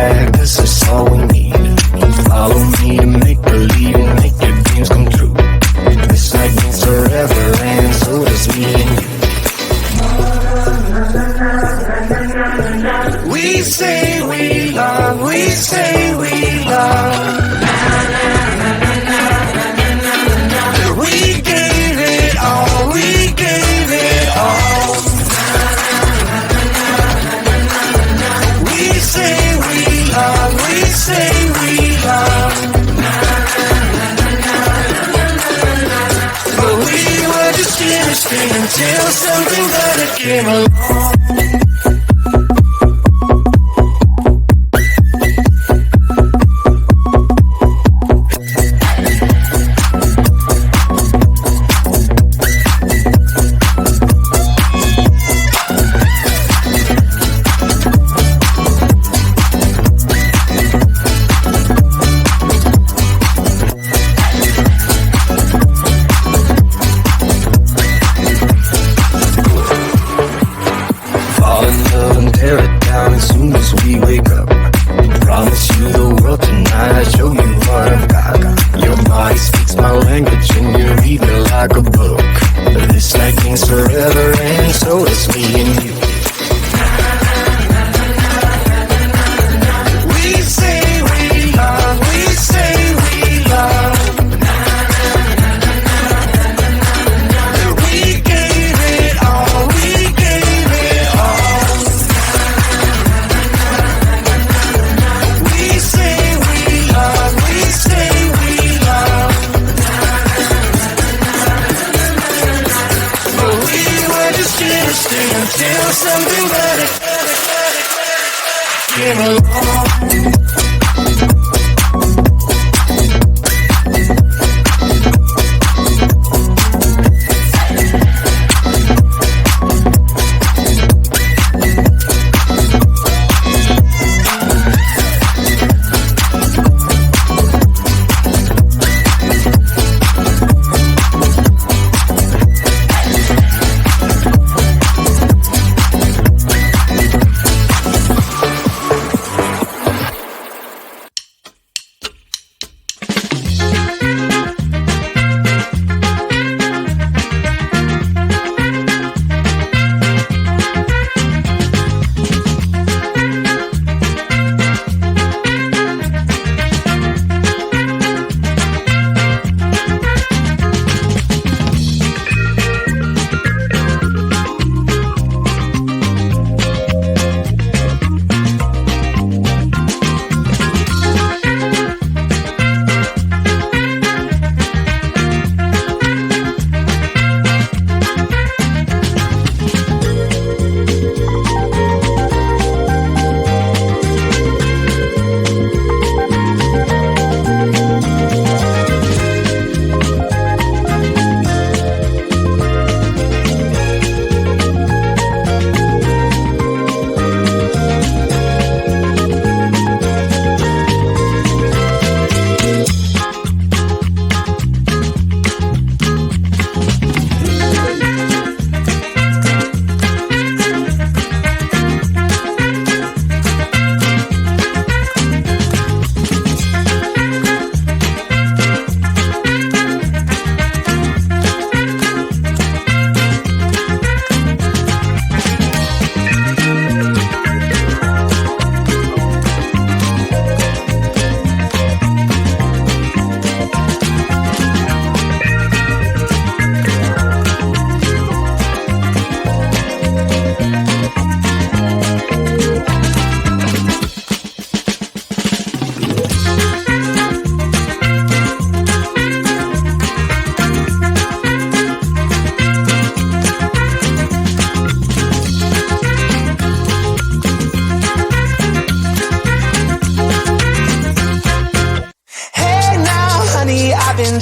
bag, 'cause that's all we need. You follow me to make believe and make your dreams come true. This night means forever, and so does me and you. We say we love, we say we love. We gave it all, we gave it all. We say we love, we say we love. But we were just innocent until something better came along.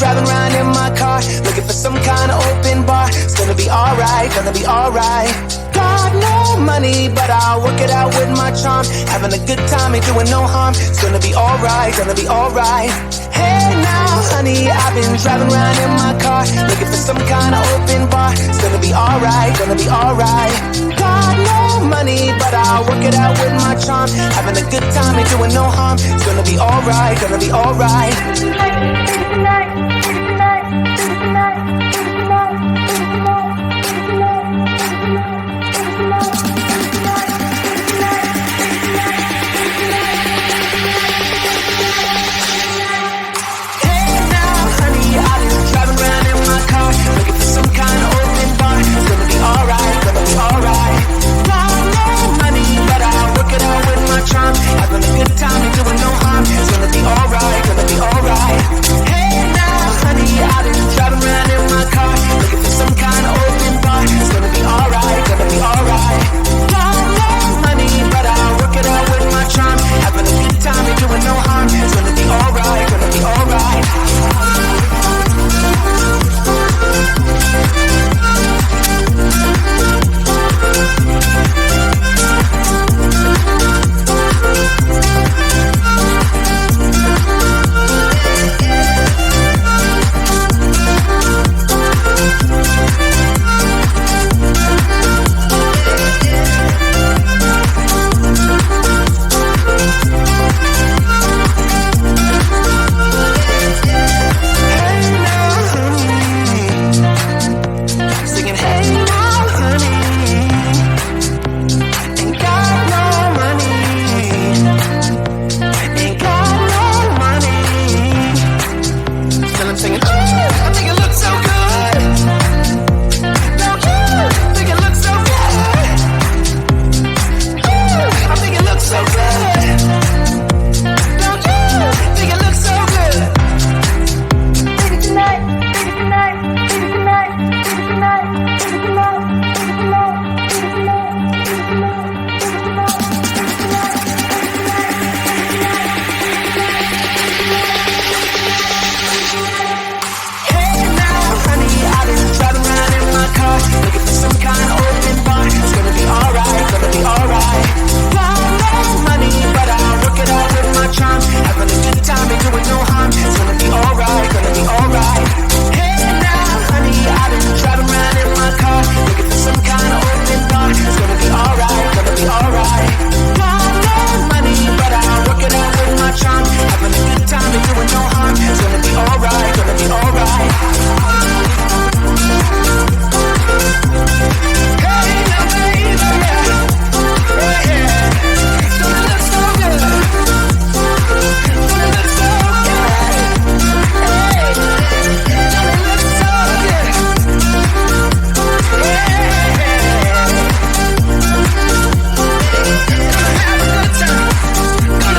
Driving around in my car, looking for some kind of open bar. It's gonna be alright, gonna be alright. Got no money, but I'll work it out with my charm. Having a good time, ain't doing no harm. It's gonna be alright, gonna be alright. Hey now, honey, I've been driving around in my car, looking for some kind of open bar. It's gonna be alright, gonna be alright. Got no money, but I'll work it out with my charm. Having a good time and doing no harm. It's gonna be alright, gonna be alright. Having a good time and doing no harm. It's gonna be alright, gonna be alright. Hey now, honey, I've been driving around in my car, looking for some kind of open bar. It's gonna be alright, gonna be alright. Got no money, but I'll work it out with my charm. Having a good time and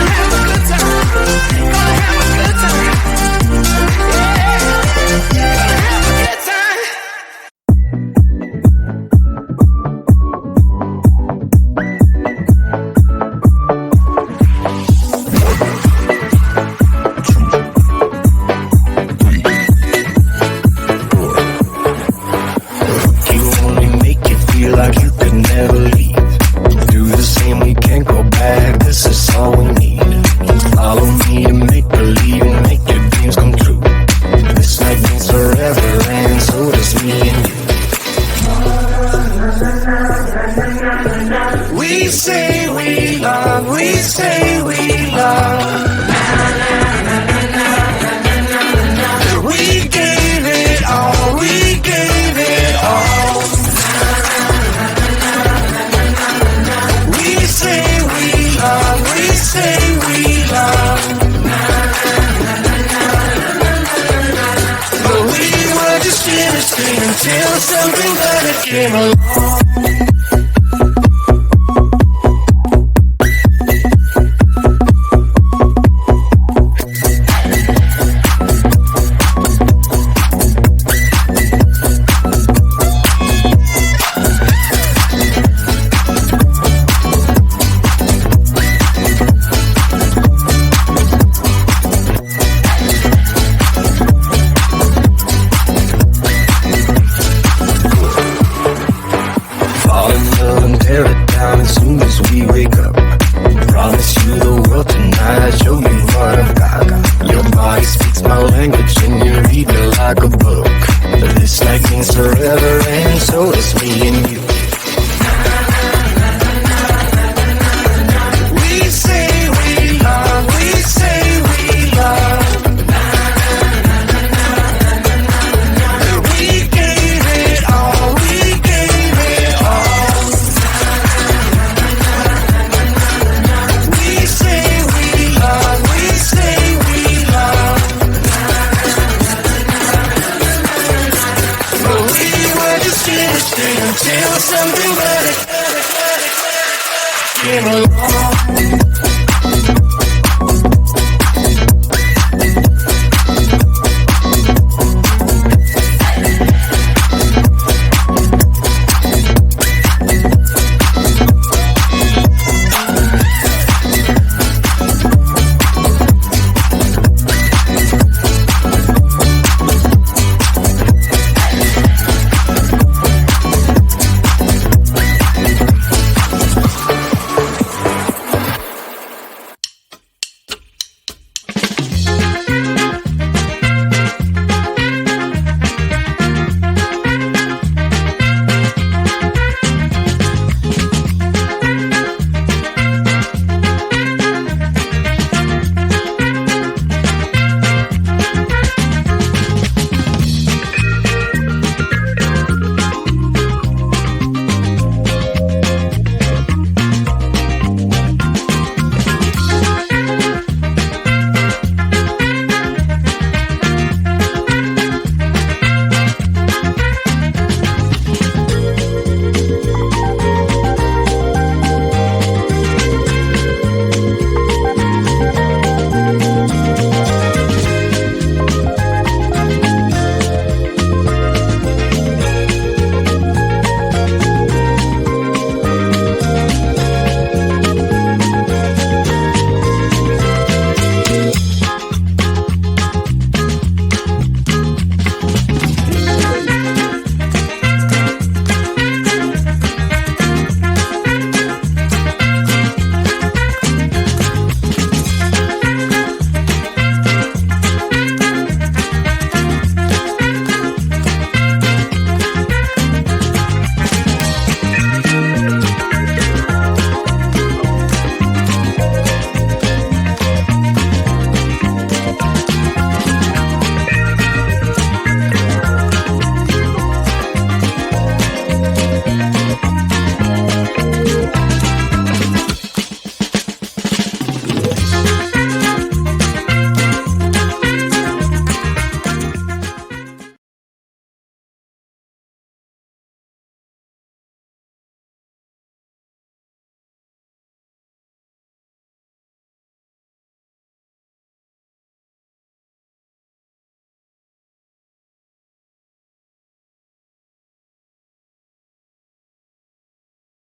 doing no harm. It's gonna be alright, gonna be alright. Until something better came along.